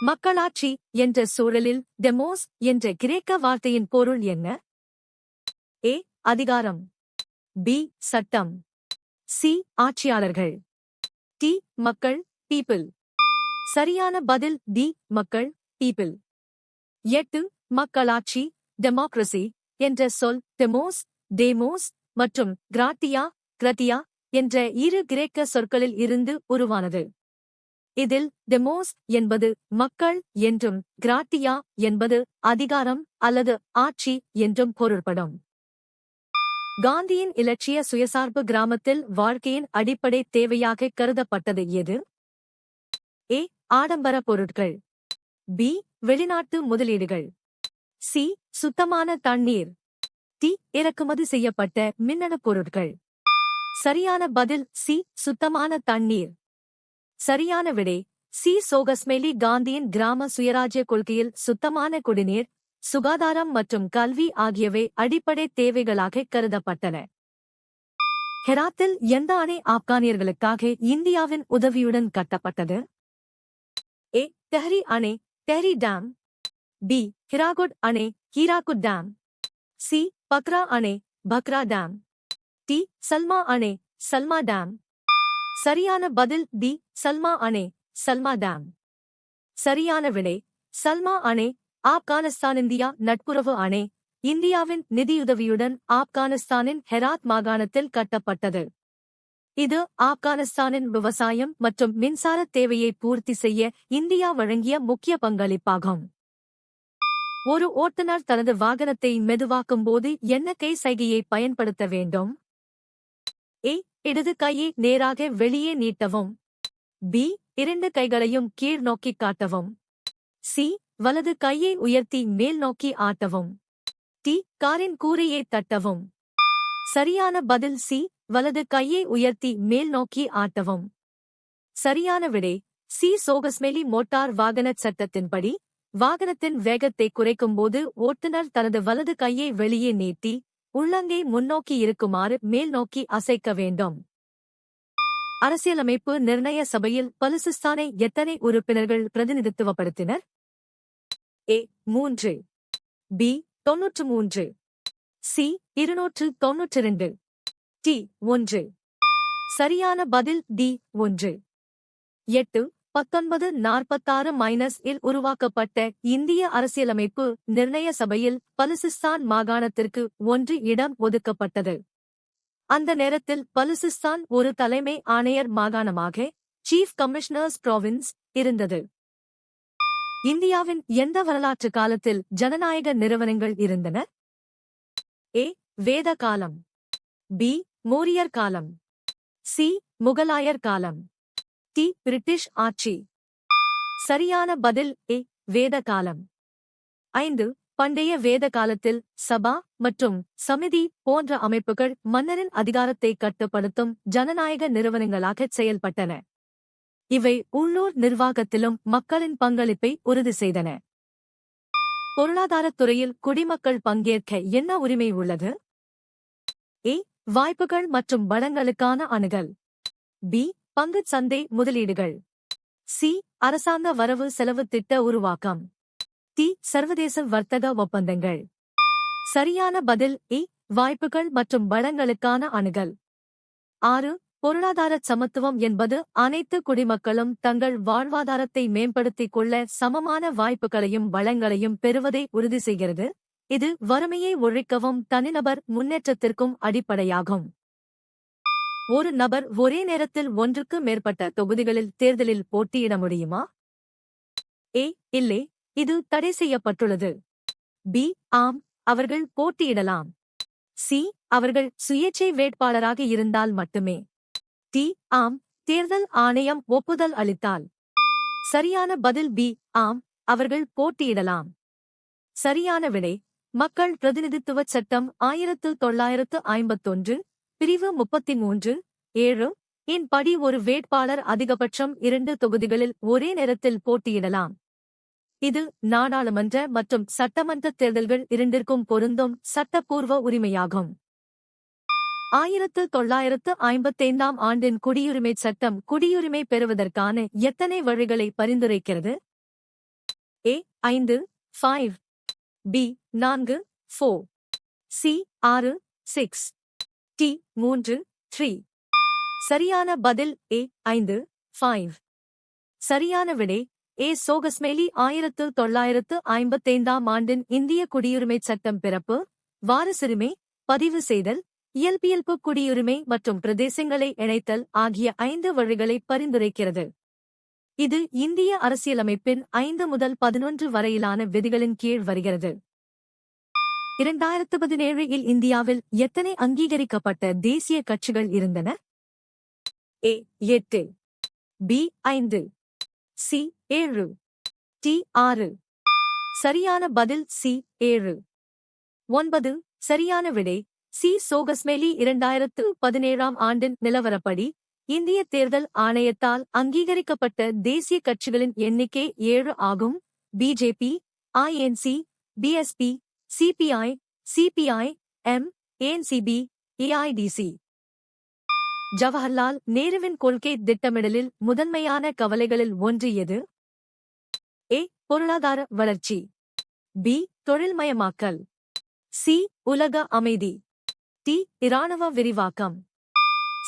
மக்களாட்சி என்ற சூழலில் டெமோஸ் என்ற கிரேக்க வார்த்தையின் பொருள் என்ன? ஏ. அதிகாரம். பி. சட்டம். சி. ஆட்சியாளர்கள். டி. மக்கள், பீப்பிள். சரியான பதில் டி. மக்கள், பீப்பிள். 8. மக்களாட்சி, டெமோக்ரசி என்ற சொல் டெமோஸ், டேமோஸ் மற்றும் கிராட்டியா என்ற இரு கிரேக்க சொற்களில் இருந்து உருவானது. இதில் டெமோஸ் என்பது மக்கள் என்றும் கிராட்டியா என்பது அதிகாரம் அல்லது ஆட்சி என்றும் பொருள்படும். காந்தியின் இலட்சிய சுயசார்பு கிராமத்தில் வாழ்க்கையின் அடிப்படை தேவையாக கருதப்பட்டது எது? ஏ. ஆடம்பர பொருட்கள். பி. வெளிநாட்டு முதலீடுகள். சி. சுத்தமான தண்ணீர். டி. இறக்குமதி செய்யப்பட்ட மின்னணு பொருட்கள். சரியான பதில் சி. சுத்தமான தண்ணீர். சரியான விடை சி. சோகஸ்மெலி. காந்தியின் கிராம சுயராஜ்ய கொள்கையில் சுத்தமான குடிநீர், சுகாதாரம் மற்றும் கல்வி ஆகியவை அடிப்படை தேவைகளாக கருதப்பட்டன. ஹெராத்தில் எந்த அணை ஆப்கானியர்களுக்காக இந்தியாவின் உதவியுடன் கட்டப்பட்டது? ஏ. தெஹ்ரி அணை, தெஹ்ரி டேம். பி. ஹிராகுட் அணை, ஹீராகுட் டேம். சி. பக்ரா அணை, பக்ரா டேம். டி. சல்மா அணை, சல்மா டேம். சரியான பதில் டி. சல்மா அணை, சல்மா டேம். சரியான விடை சல்மா அணை. ஆப்கானிஸ்தான் இந்தியா நட்புறவு அணை இந்தியாவின் நிதியுதவியுடன் ஆப்கானிஸ்தானின் ஹெராத் மாகாணத்தில் கட்டப்பட்டது. இது ஆப்கானிஸ்தானின் விவசாயம் மற்றும் மின்சார தேவையை பூர்த்தி செய்ய இந்தியா வழங்கிய முக்கிய பங்களிப்பாகும். ஒரு ஓட்டுநர் தனது வாகனத்தை மெதுவாக்கும்போது என்ன கை சைகையை பயன்படுத்த வேண்டும்? ஏ. இடது கையை நேராக வெளியே நீட்டவும். பி. இரண்டு கைகளையும் கீழ் நோக்கி காட்டவும். சி. வலது கையை உயர்த்தி மேல் நோக்கி ஆட்டவும். டி. காரின் கூரையை தட்டவும். சரியான பதில் சி. வலது கையை உயர்த்தி மேல் நோக்கி ஆட்டவும். சரியான விடை சி. சோகஸ்மெலி. மோட்டார் வாகனச் சட்டத்தின்படி வாகனத்தின் வேகத்தை குறைக்கும்போது ஓட்டுநர் தனது வலது கையை வெளியே நீட்டி உள்ளங்கை முன்னோக்கி இருக்குமாறு மேல் நோக்கி அசைக்க வேண்டும். அரசியலமைப்பு நிர்ணய சபையில் பலுசிஸ்தானை எத்தனை உறுப்பினர்கள் பிரதிநிதித்துவப்படுத்தினர்? ஏ. 3. பி. 93. சி. 292. டி. 1. சரியான பதில் டி. 1. 8. 1946 இல் உருவாக்கப்பட்ட இந்திய அரசியலமைப்பு நிர்ணய சபையில் பலுசிஸ்தான் மாகாணத்திற்கு 1 இடம் ஒதுக்கப்பட்டது. அந்த நேரத்தில் பலுசிஸ்தான் ஒரு தலைமை ஆணையர் மாகாணமாக சீஃப் கமிஷனர்ஸ் ப்ராவின்ஸ் இருந்தது. இந்தியாவின் எந்த வரலாற்று காலத்தில் ஜனநாயக நிறுவனங்கள் இருந்தன? ஏ. வேத காலம். பி. மோரியர் காலம். சி. முகலாயர் காலம். டி. பிரிட்டிஷ் ஆட்சி. சரியான பதில் ஏ. வேத காலம். 5. பண்டைய வேத காலத்தில் சபா மற்றும் சமிதி போன்ற அமைப்புகள் மன்னரின் அதிகாரத்தை கட்டுப்படுத்தும் ஜனநாயக நிறுவனங்களாகச் செயல்பட்டன. இவை உள்ளூர் நிர்வாகத்திலும் மக்களின் பங்களிப்பை உறுதி செய்தன. பொருளாதாரத் துறையில் குடிமக்கள் பங்கேற்க என்ன உரிமை உள்ளது? ஏ. வாய்ப்புகள் மற்றும் வளங்களுக்கான அணுகல். பி. பங்குச் சந்தை முதலீடுகள். சி. அரசாங்க வரவு செலவு திட்ட உருவாக்கம். டி. சர்வதேச வர்த்தக ஒப்பந்தங்கள். சரியான பதில் ஏ. வாய்ப்புகள் மற்றும் வளங்களுக்கான அணுகல். 6. பொருளாதார சமத்துவம் என்பது அனைத்து குடிமக்களும் தங்கள் வாழ்வாதாரத்தை மேம்படுத்திக் கொள்ள சமமான வாய்ப்புகளையும் வளங்களையும் பெறுவதை உறுதி செய்கிறது. இது வறுமையை ஒழிக்கவும் தனிநபர் முன்னேற்றத்திற்கும் அடிப்படையாகும். ஒரு நபர் ஒரே நேரத்தில் ஒன்றுக்கு மேற்பட்ட தொகுதிகளில் தேர்தலில் போட்டியிட முடியுமா? ஏ. இல்லை, இது தடை செய்யப்பட்டுள்ளது. பி. ஆம், அவர்கள் போட்டியிடலாம். சி. அவர்கள் சுயேட்சை வேட்பாளராக இருந்தால் மட்டுமே. டி. ஆம், தேர்தல் ஆணையம் ஒப்புதல் அளித்தால். சரியான பதில் பி. ஆம், அவர்கள் போட்டியிடலாம். சரியான விடை மக்கள் பிரதிநிதித்துவச் சட்டம் 1951 பிரிவு 33(7) இன் படி ஒரு வேட்பாளர் அதிகபட்சம் 2 தொகுதிகளில் ஒரே நேரத்தில் போட்டியிடலாம். இது நாடாளுமன்ற மற்றும் சட்டமன்ற தேர்தல்கள் இரண்டிற்கும் பொருந்தும் சட்டப்பூர்வ உரிமையாகும். 1955 ஆண்டின் குடியுரிமைச் சட்டம் குடியுரிமை பெறுவதற்கான எத்தனை வழிகளை பரிந்துரைக்கிறது? ஏ 5 5 பி 4 4 சி 6 6 டி 3 3 சரியான பதில் ஏ 5 5 சரியான விடை ஏ சோகஸ்மேலி 1955ஆம் ஆண்டின் இந்திய குடியுரிமைச் சட்டம் பிறப்பு வாரிசுரிமை பதிவு செய்தல் இயல்பியல்பு குடியுரிமை மற்றும் பிரதேசங்களை இணைத்தல் ஆகிய 5 வழிகளை பரிந்துரைக்கிறது. இது இந்திய அரசியலமைப்பின் 5 முதல் 11 வரையிலான விதிகளின் கீழ் வருகிறது. 2017 இல் இந்தியாவில் எத்தனை அங்கீகரிக்கப்பட்ட தேசிய கட்சிகள் இருந்தன? ஏ 8 பி 5 சி 7 டி 6 சரியான பதில் சி 7 9 சரியான விடை சி சோகஸ்மேலி 2017ஆம் ஆண்டின் நிலவரப்படி இந்திய தேர்தல் ஆணையத்தால் அங்கீகரிக்கப்பட்ட தேசிய கட்சிகளின் எண்ணிக்கை 7 ஆகும். BJP, INC, BSP, CPI, CPI, M, NCP, AITC. Jawaharlal நேருவின் கொள்கை திட்டமிடலில் முதன்மையான கவலைகளில் ஒன்று எது? ஏ பொருளாதார வளர்ச்சி, பி தொழில்மயமாக்கல், சி உலக அமைதி, டி இராணுவ விரிவாக்கம்.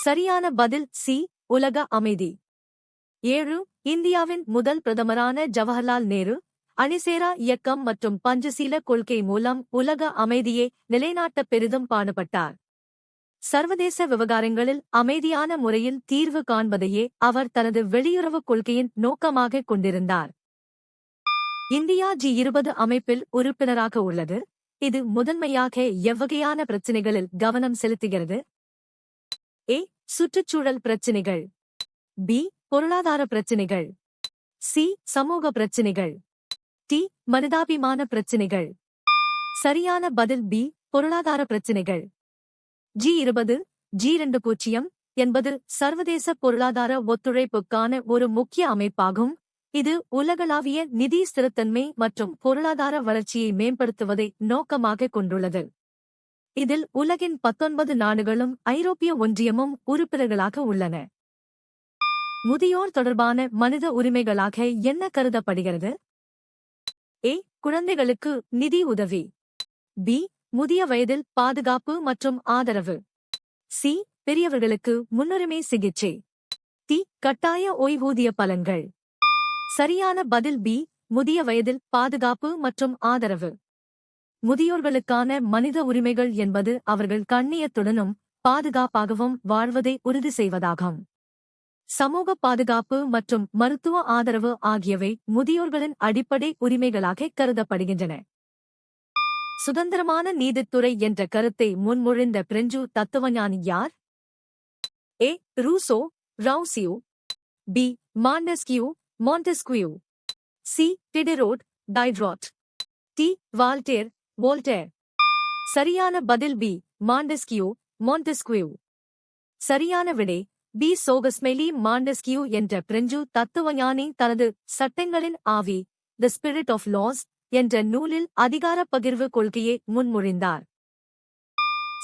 சரியான பதில் சி உலக அமைதி. 7 இந்தியாவின் முதல் பிரதமரான ஜவஹர்லால் நேரு அணிசேரா இயக்கம் மற்றும் பஞ்சசீல கொள்கை மூலம் உலக அமைதியை நிலைநாட்ட பெரிதும் பாடுபட்டார். சர்வதேச விவகாரங்களில் அமைதியான முறையில் தீர்வு காண்பதையே அவர் தனது வெளியுறவுக் கொள்கையின் நோக்கமாக கொண்டிருந்தார். இந்தியா G20 அமைப்பில் உறுப்பினராக உள்ளது. இது முதன்மையாக எவ்வகையான பிரச்சினைகளில் கவனம் செலுத்துகிறது? ஏ சுற்றுச்சூழல் பிரச்சினைகள், பி பொருளாதார பிரச்சினைகள், சி சமூக பிரச்சினைகள், டி மனிதாபிமான பிரச்சினைகள். சரியான பதில் பி பொருளாதார பிரச்சினைகள். G20 G20 என்பது சர்வதேச பொருளாதார ஒத்துழைப்புக்கான ஒரு முக்கிய அமைப்பாகும். இது உலகளாவிய நிதி ஸ்திரத்தன்மை மற்றும் பொருளாதார வளர்ச்சியை மேம்படுத்துவதை நோக்கமாக கொண்டுள்ளது. இதில் உலகின் 19 நாடுகளும் ஐரோப்பிய ஒன்றியமும் உறுப்பினர்களாக உள்ளன. முதியோர் தொடர்பான மனித உரிமைகளாக என்ன கருதப்படுகிறது? ஏ குழந்தைகளுக்கு நிதி உதவி, பி முதிய வயதில் பாதுகாப்பு மற்றும் ஆதரவு, சி பெரியவர்களுக்கு முன்னுரிமை சிகிச்சை, டி கட்டாய ஓய்வூதிய பலன்கள். சரியான பதில் பி முதிய வயதில் பாதுகாப்பு மற்றும் ஆதரவு. முதியோர்களுக்கான மனித உரிமைகள் என்பது அவர்கள் கண்ணியத்துடனும் பாதுகாப்பாகவும் வாழ்வதை உறுதி செய்வதாகும். சமூக பாதுகாப்பு மற்றும் மருத்துவ ஆதரவு ஆகியவை முதியோர்களின் அடிப்படை உரிமைகளாக கருதப்படுகின்றன. சுதந்திரமான நீதித்துறை என்ற கருத்தை முன்மொழிந்த பிரெஞ்சு தத்துவஞானி யார்? A Rousseau Rousseau, B Montesquieu Montesquieu, C Diderot Diderot, D Voltaire Voltaire. சரியான பதில் பி மாண்டெஸ்கியூ மாண்டெஸ்குயூ. சரியான விடை பி சோகஸ்மேலி மாண்டெஸ்கியூ என்ற பிரெஞ்சு தத்துவஞானி தனது சட்டங்களின் ஆவி தி ஸ்பிரிட் ஆஃப் லாஸ் என்ற நூலில் அதிகாரப் பகிர்வு கொள்கையை முன்மொழிந்தார்.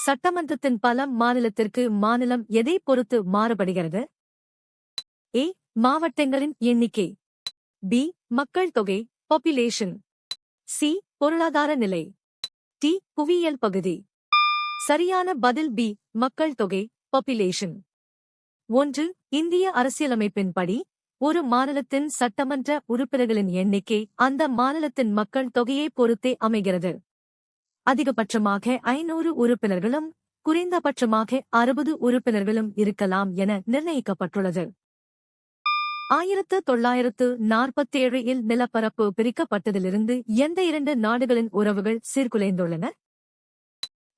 சட்டமன்றத்தின் பலம் மாநிலத்திற்கு மாநிலம் எதை பொறுத்து மாறுபடுகிறது? ஏ மாவட்டங்களின் எண்ணிக்கை, பி மக்கள் தொகை பாப்புலேஷன், சி பொருளாதார நிலை, டி புவியியல் பகுதி. சரியான பதில் பி மக்கள் தொகை பாப்புலேஷன். 1 இந்திய அரசியலமைப்பின்படி ஒரு மாநிலத்தின் சட்டமன்ற உறுப்பினர்களின் எண்ணிக்கை அந்த மாநிலத்தின் மக்கள் தொகையை பொறுத்தே அமைகிறது. அதிகபட்சமாக 500 உறுப்பினர்களும் குறைந்தபட்சமாக 60 உறுப்பினர்களும் இருக்கலாம் என நிர்ணயிக்கப்பட்டுள்ளது. 1947 இல் நிலப்பரப்பு பிரிக்கப்பட்டதிலிருந்து எந்த 2 நாடுகளின் உறவுகள் சீர்குலைந்துள்ளன?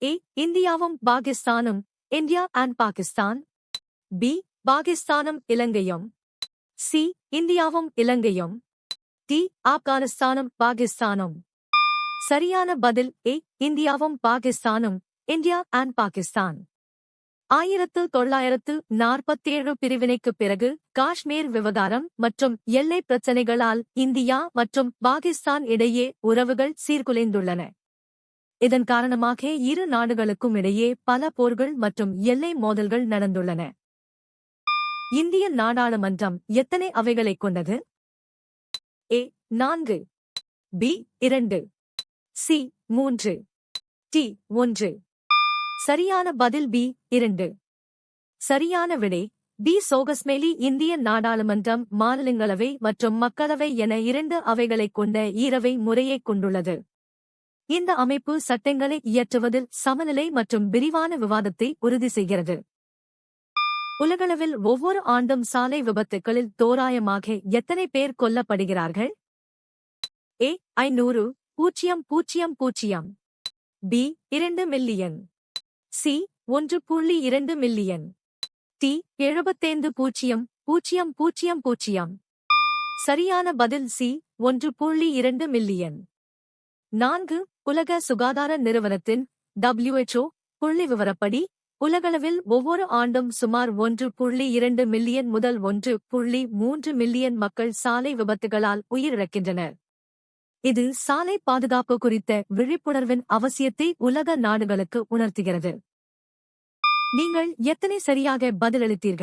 ஏ இந்தியாவும் பாகிஸ்தானும் இந்தியா அண்ட் பாகிஸ்தான், பி பாகிஸ்தானும் இலங்கையும், சி இந்தியாவும் இலங்கையும், டி ஆப்கானிஸ்தானும் பாகிஸ்தானும். சரியான பதில் ஏ இந்தியாவும் பாகிஸ்தானும் இந்தியா அண்ட் பாகிஸ்தான். 1947 பிரிவினைக்குப் பிறகு காஷ்மீர் விவகாரம் மற்றும் எல்லை பிரச்சினைகளால் இந்தியா மற்றும் பாகிஸ்தான் இடையே உறவுகள் சீர்குலைந்துள்ளன. இதன் காரணமாக இரு நாடுகளுக்கும் இடையே பல போர்கள் மற்றும் எல்லை மோதல்கள் நடந்துள்ளன. இந்திய நாடாளுமன்றம் எத்தனை அவைகளைக் கொண்டது? ஏ 4, பி 2, சி 3, டி 1. சரியான பதில் பி 2. சரியான விடை பி. சோகஸ்மேலி இந்திய நாடாளுமன்றம், மாநிலங்களவை மற்றும் மக்களவை என 2 அவைகளைக் கொண்ட ஈரவை முறையைக் கொண்டுள்ளது. இந்த அமைப்பு சட்டங்களை இயற்றுவதில் சமநிலை மற்றும் விரிவான விவாதத்தை உறுதி செய்கிறது. உலகளவில் ஒவ்வொரு ஆண்டும் சாலை விபத்துகளில் தோராயமாக எத்தனை பேர் கொல்லப்படுகிறார்கள்? A 500,000, B 2 million, C 1.2 million, D 75,000,000. சரியான பதில் சி 1.2 மில்லியன். 4. உலக சுகாதார நிறுவனத்தின் WHO புள்ளிவிவரப்படி உலகளவில் ஒவ்வொரு ஆண்டும் சுமார் 1.2 மில்லியன் முதல் 1.3 மில்லியன் மக்கள் சாலை விபத்துகளால் உயிரிழக்கின்றனர். இது சாலை பாதுகாப்பு குறித்த விழிப்புணர்வின் அவசியத்தை உலக நாடுகளுக்கு உணர்த்துகிறது. நீங்கள் எத்தனை சரியாக பதிலளித்தீர்கள்?